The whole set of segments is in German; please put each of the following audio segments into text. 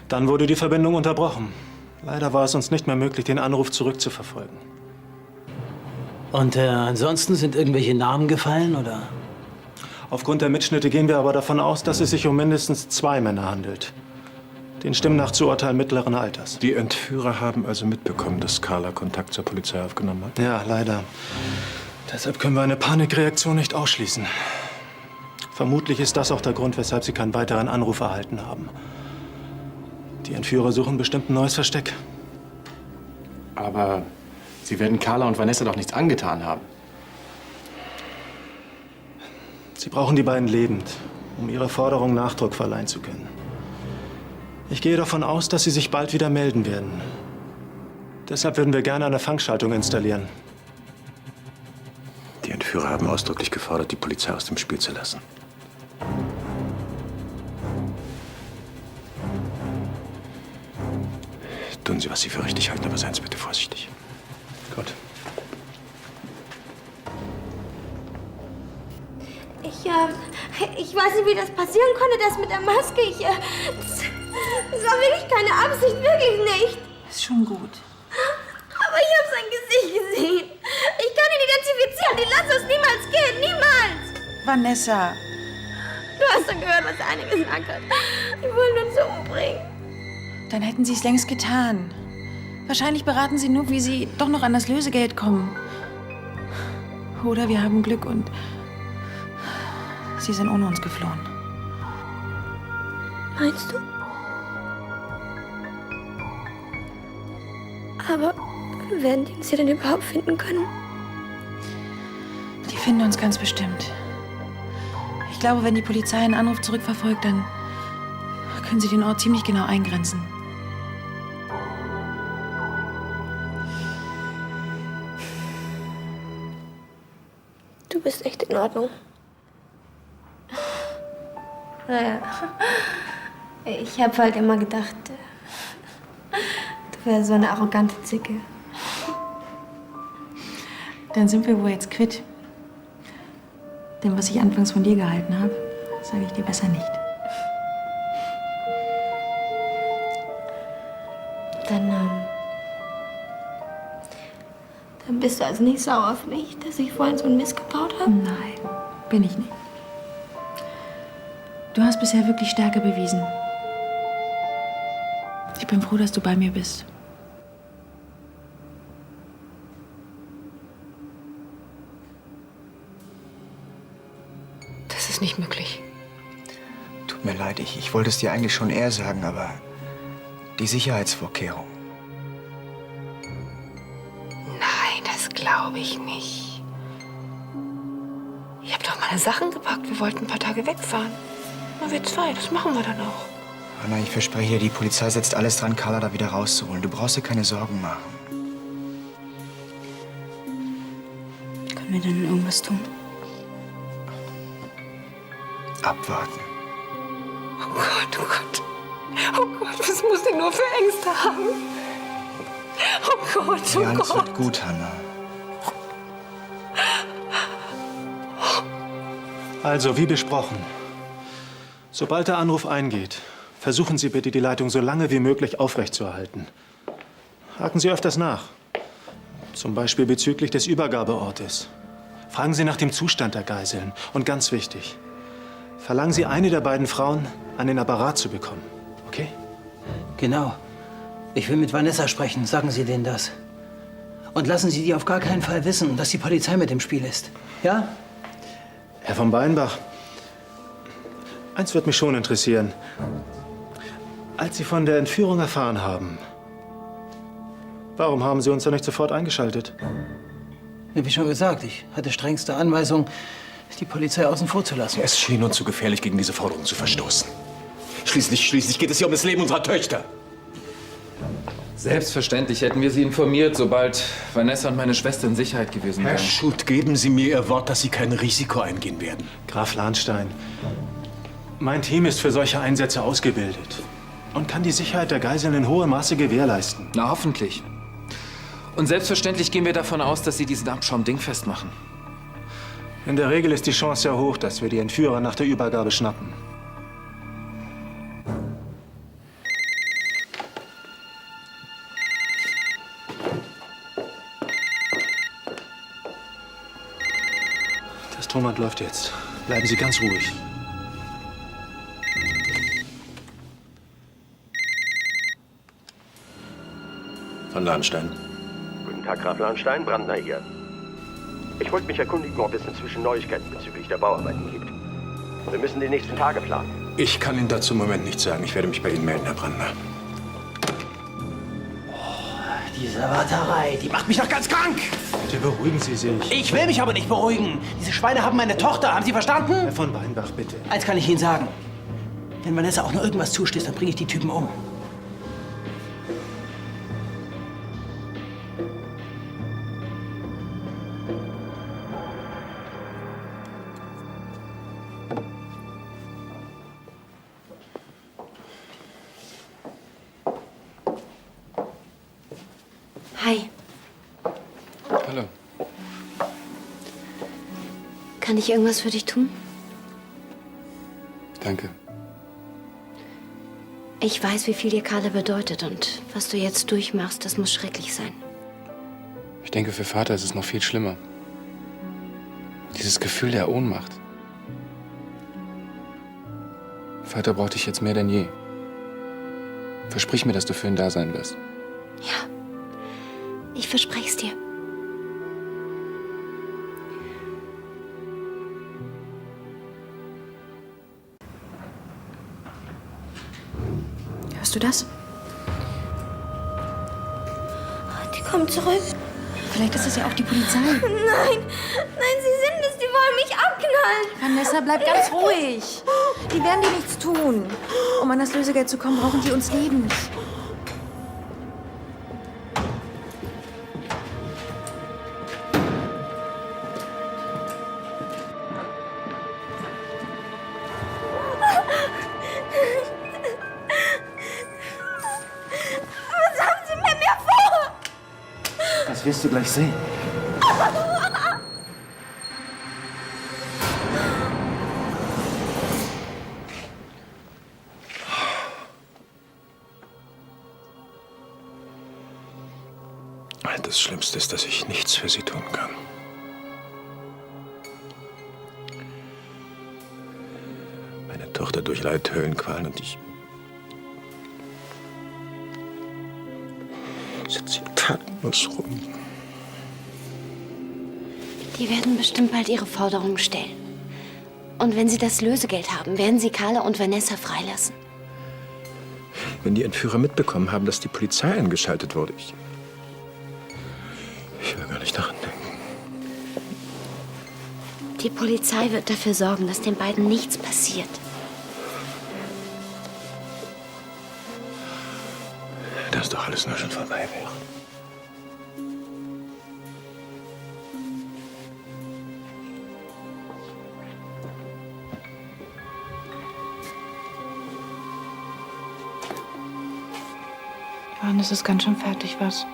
Dann wurde die Verbindung unterbrochen. Leider war es uns nicht mehr möglich, den Anruf zurückzuverfolgen. Und ansonsten sind irgendwelche Namen gefallen, oder? Aufgrund der Mitschnitte gehen wir aber davon aus, dass es sich um mindestens 2 Männer handelt. Den Stimmen nach zu urteilen mittleren Alters. Die Entführer haben also mitbekommen, dass Carla Kontakt zur Polizei aufgenommen hat? Ja, leider. Deshalb können wir eine Panikreaktion nicht ausschließen. Vermutlich ist das auch der Grund, weshalb sie keinen weiteren Anruf erhalten haben. Die Entführer suchen bestimmt ein neues Versteck. Aber Sie werden Carla und Vanessa doch nichts angetan haben. Sie brauchen die beiden lebend, um ihrer Forderung Nachdruck verleihen zu können. Ich gehe davon aus, dass sie sich bald wieder melden werden. Deshalb würden wir gerne eine Fangschaltung installieren. Die Entführer haben ausdrücklich gefordert, die Polizei aus dem Spiel zu lassen. Tun Sie, was Sie für richtig halten, aber seien Sie bitte vorsichtig. Gut. Ich weiß nicht, wie das passieren konnte, das mit der Maske. Das war wirklich keine Absicht, wirklich nicht. Ist schon gut. Aber ich habe sein Gesicht gesehen. Ich kann ihn identifizieren. Die lassen uns niemals gehen, niemals. Vanessa. Du hast doch gehört, was der eine gesagt hat. Die wollen uns umbringen. Dann hätten sie es längst getan. Wahrscheinlich beraten sie nur, wie sie doch noch an das Lösegeld kommen. Oder wir haben Glück und sie sind ohne uns geflohen. Meinst du? Aber werden die uns hier denn überhaupt finden können? Die finden uns ganz bestimmt. Ich glaube, wenn die Polizei einen Anruf zurückverfolgt, dann können sie den Ort ziemlich genau eingrenzen. Du bist echt in Ordnung. Naja, ich habe halt immer gedacht, du wärst so eine arrogante Zicke. Dann sind wir wohl jetzt quitt. Denn was ich anfangs von dir gehalten habe, sage ich dir besser nicht. Dann bist du also nicht sauer auf mich, dass ich vorhin so einen Mist gebaut habe? Nein, bin ich nicht. Du hast bisher wirklich Stärke bewiesen. Ich bin froh, dass du bei mir bist. Das ist nicht möglich. Tut mir leid, ich wollte es dir eigentlich schon eher sagen, aber die Sicherheitsvorkehrung. Nein, das glaube ich nicht. Ich habe doch meine Sachen gepackt. Wir wollten ein paar Tage wegfahren. Na, wir zwei, das machen wir dann auch. Anna, ich verspreche dir, die Polizei setzt alles dran, Carla da wieder rauszuholen. Du brauchst dir keine Sorgen machen. Können wir denn irgendwas tun? Abwarten. Oh Gott, oh Gott. Oh Gott, was muss ich nur für Ängste haben? Oh Gott, oh Ja, alles Gott. wird gut, Hannah. Also, wie besprochen. Sobald der Anruf eingeht, versuchen Sie bitte, die Leitung so lange wie möglich aufrechtzuerhalten. Haken Sie öfters nach. Zum Beispiel bezüglich des Übergabeortes. Fragen Sie nach dem Zustand der Geiseln. Und ganz wichtig, verlangen Sie eine der beiden Frauen, an den Apparat zu bekommen. Okay? Genau. Ich will mit Vanessa sprechen. Sagen Sie denen das. Und lassen Sie die auf gar keinen Fall wissen, dass die Polizei mit im Spiel ist. Ja? Herr von Beinbach, eins wird mich schon interessieren. Als Sie von der Entführung erfahren haben, warum haben Sie uns da nicht sofort eingeschaltet? Wie schon gesagt, ich hatte strengste Anweisung, die Polizei außen vor zu lassen. Es schien uns zu gefährlich, gegen diese Forderung zu verstoßen. Schließlich geht es hier um das Leben unserer Töchter. Selbstverständlich hätten wir Sie informiert, sobald Vanessa und meine Schwester in Sicherheit gewesen Herr wären. Schutt, geben Sie mir Ihr Wort, dass Sie kein Risiko eingehen werden. Graf Lahnstein, mein Team ist für solche Einsätze ausgebildet und kann die Sicherheit der Geiseln in hohem Maße gewährleisten. Na, hoffentlich. Und selbstverständlich gehen wir davon aus, dass Sie diesen Abschaum dingfest machen. In der Regel ist die Chance sehr hoch, dass wir die Entführer nach der Übergabe schnappen. Stromband läuft jetzt. Bleiben Sie ganz ruhig. Von Lahnstein. Guten Tag, Graf Lahnstein, Brandner hier. Ich wollte mich erkundigen, ob es inzwischen Neuigkeiten bezüglich der Bauarbeiten gibt. Wir müssen die nächsten Tage planen. Ich kann Ihnen dazu im Moment nichts sagen. Ich werde mich bei Ihnen melden, Herr Brandner. Diese Warterei, die macht mich doch ganz krank. Bitte beruhigen Sie sich. Ich will mich aber nicht beruhigen. Diese Schweine haben meine Tochter. Haben Sie verstanden? Herr von Weinbach, bitte. Eins kann ich Ihnen sagen. Wenn Vanessa auch nur irgendwas zustößt, dann bringe ich die Typen um. Hi. Hallo. Kann ich irgendwas für dich tun? Danke. Ich weiß, wie viel dir Carla bedeutet und was du jetzt durchmachst, das muss schrecklich sein. Ich denke, für Vater ist es noch viel schlimmer. Dieses Gefühl der Ohnmacht. Vater braucht dich jetzt mehr denn je. Versprich mir, dass du für ihn da sein wirst. Ja, ich verspreche es dir. Hörst du das? Die kommen zurück. Vielleicht ist es ja auch die Polizei. Nein, nein, sie sind es. Die wollen mich abknallen. Vanessa, bleib ganz ruhig. Die werden dir nichts tun. Um an das Lösegeld zu kommen, brauchen die uns lebend. Was haben sie mit mir vor? Das wirst du gleich sehen. Das Schlimmste ist, dass ich nichts für Sie tun kann. Meine Tochter durchleidet Höllenqualen und ich sitze hier tatenlos rum. Die werden bestimmt bald ihre Forderungen stellen. Und wenn sie das Lösegeld haben, werden sie Carla und Vanessa freilassen. Wenn die Entführer mitbekommen haben, dass die Polizei eingeschaltet wurde, ich will gar nicht daran denken. Die Polizei wird dafür sorgen, dass den beiden nichts passiert. Dass doch alles nur schon vorbei wäre. Johannes ist ganz schön fertig, was?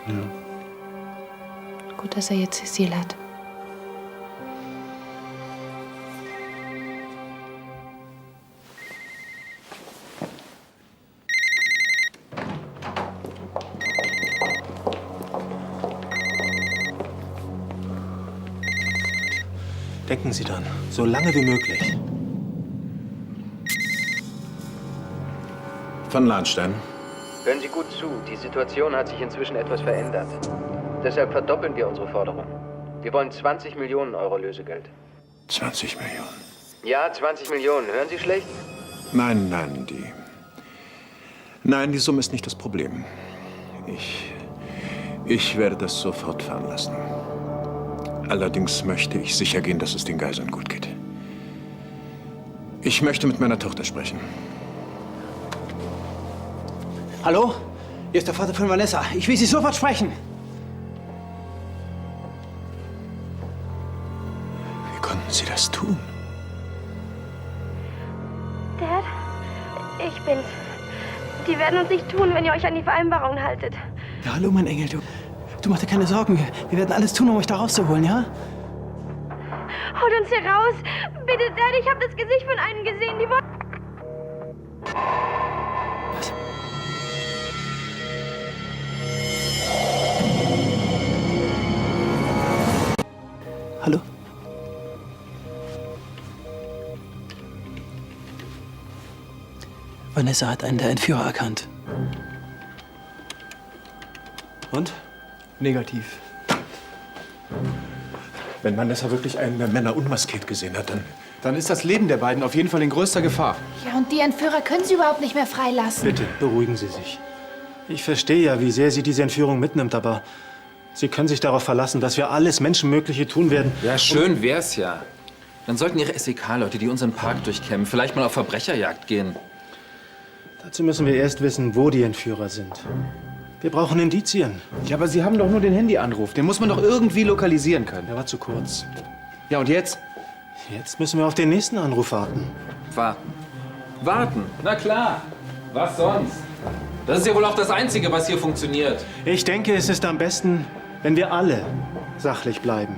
Ja. Gut, dass er jetzt Cecile hat. Denken Sie dran, so lange wie möglich. Von Lahnstein. Hören Sie gut zu. Die Situation hat sich inzwischen etwas verändert. Deshalb verdoppeln wir unsere Forderung. Wir wollen 20 Millionen Euro Lösegeld. 20 Millionen. Ja, 20 Millionen. Hören Sie schlecht? Nein, die Summe ist nicht das Problem. Ich werde das sofort fahren lassen. Allerdings möchte ich sicher gehen, dass es den Geiseln gut geht. Ich möchte mit meiner Tochter sprechen. Hallo? Hier ist der Vater von Vanessa. Ich will Sie sofort sprechen. Wie konnten Sie das tun? Dad, ich bin's. Die werden uns nicht tun, wenn ihr euch an die Vereinbarung haltet. Ja, hallo, mein Engel. Du mach dir keine Sorgen. Wir werden alles tun, um euch da rauszuholen, ja? Holt uns hier raus. Bitte, Dad, ich habe das Gesicht von einem gesehen. Die wollen... Was? Hallo? Vanessa hat einen der Entführer erkannt. Und? Negativ. Wenn Vanessa wirklich einen der Männer unmaskiert gesehen hat, Dann ist das Leben der beiden auf jeden Fall in größter Gefahr. Ja, und die Entführer können sie überhaupt nicht mehr freilassen. Bitte, beruhigen Sie sich. Ich verstehe ja, wie sehr Sie diese Entführung mitnimmt, aber Sie können sich darauf verlassen, dass wir alles Menschenmögliche tun werden. Ja, schön wär's ja. Dann sollten Ihre SEK-Leute, die unseren Park durchkämmen, vielleicht mal auf Verbrecherjagd gehen. Dazu müssen wir erst wissen, wo die Entführer sind. Wir brauchen Indizien. Ja, aber Sie haben doch nur den Handyanruf. Den muss man doch irgendwie lokalisieren können. Der war zu kurz. Ja, und jetzt? Jetzt müssen wir auf den nächsten Anruf warten. Warten. Warten? Na klar. Was sonst? Das ist ja wohl auch das Einzige, was hier funktioniert. Ich denke, es ist am besten, wenn wir alle sachlich bleiben.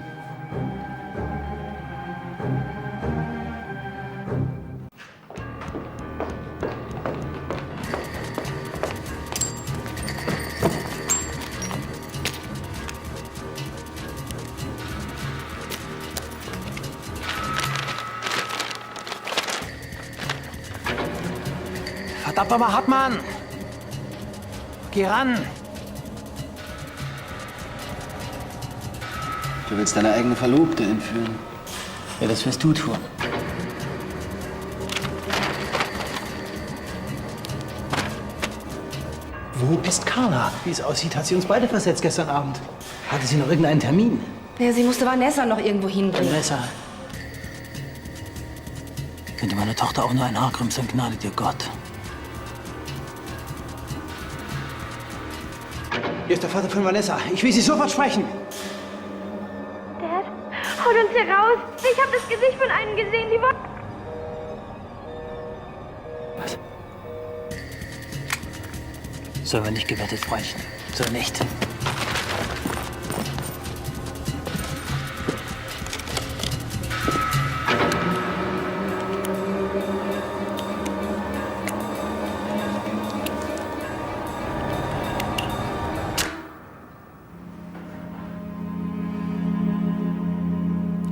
Verdammt nochmal, Hartmann! Geh ran! Du willst deine eigene Verlobte entführen. Ja, das wirst du tun. Wo ist Carla? Wie es aussieht, hat sie uns beide versetzt gestern Abend. Hatte sie noch irgendeinen Termin? Ja, sie musste Vanessa noch irgendwo hinbringen. Vanessa. Könnte meine Tochter auch nur ein Haar krümmen, dann gnade dir Gott. Hier ist der Vater von Vanessa. Ich will sie sofort sprechen. Dad, holt uns hier raus. Ich habe das Gesicht von einem gesehen, die wollten... Was? Sollen wir nicht gewettet, Freundchen? So nicht.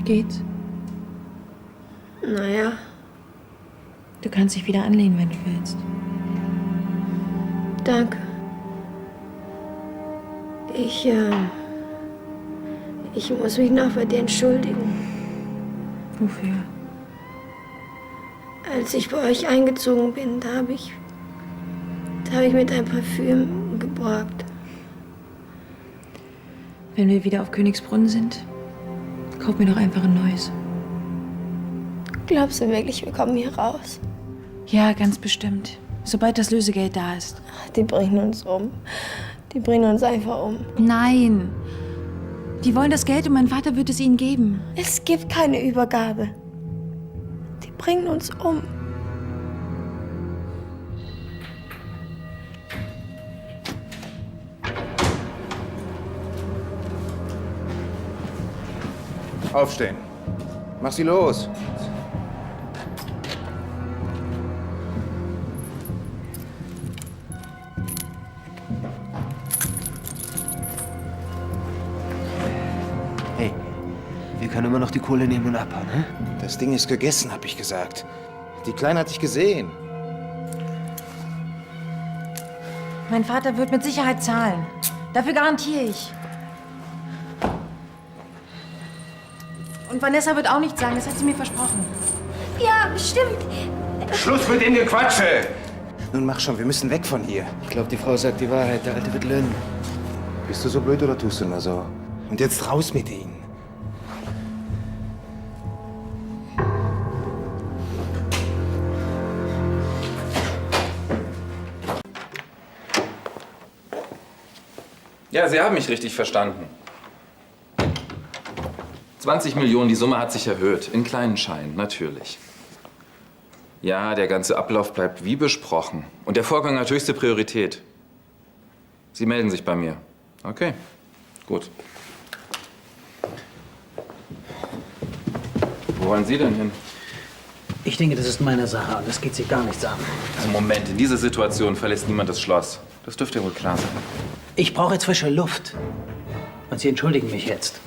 Geht's? Naja, Du kannst dich wieder anlehnen, wenn du willst. danke. Ich muss mich noch bei dir entschuldigen. Wofür? Als ich bei euch eingezogen bin, da habe ich mit ein Parfüm geborgt. Wenn wir wieder auf Königsbrunn sind, kauf mir doch einfach ein neues. Glaubst du wirklich, wir kommen hier raus? Ja, ganz bestimmt. Sobald das Lösegeld da ist. Die bringen uns um. Die bringen uns einfach um. Nein. Die wollen das Geld und mein Vater wird es ihnen geben. Es gibt keine Übergabe. Die bringen uns um. Aufstehen. Mach sie los. Hey, wir können immer noch die Kohle nehmen und abhauen, ne? Das Ding ist gegessen, hab ich gesagt. Die Kleine hat dich gesehen. Mein Vater wird mit Sicherheit zahlen. Dafür garantiere ich. Und Vanessa wird auch nichts sagen, das hat sie mir versprochen. Ja, stimmt. Schluss mit dem Gequatsche! Nun mach schon, wir müssen weg von hier. Ich glaube, die Frau sagt die Wahrheit. Der Alte wird löhnen. Bist du so blöd oder tust du nur so? Und jetzt raus mit ihnen. Ja, Sie haben mich richtig verstanden. 20 Millionen, die Summe hat sich erhöht. In kleinen Scheinen, natürlich. Ja, der ganze Ablauf bleibt wie besprochen. Und der Vorgang hat höchste Priorität. Sie melden sich bei mir. Okay, gut. Wo wollen Sie denn hin? Ich denke, das ist meine Sache und das geht Sie gar nichts an. Also Moment, in dieser Situation verlässt niemand das Schloss. Das dürfte ja wohl klar sein. Ich brauche jetzt frische Luft. Und Sie entschuldigen mich jetzt.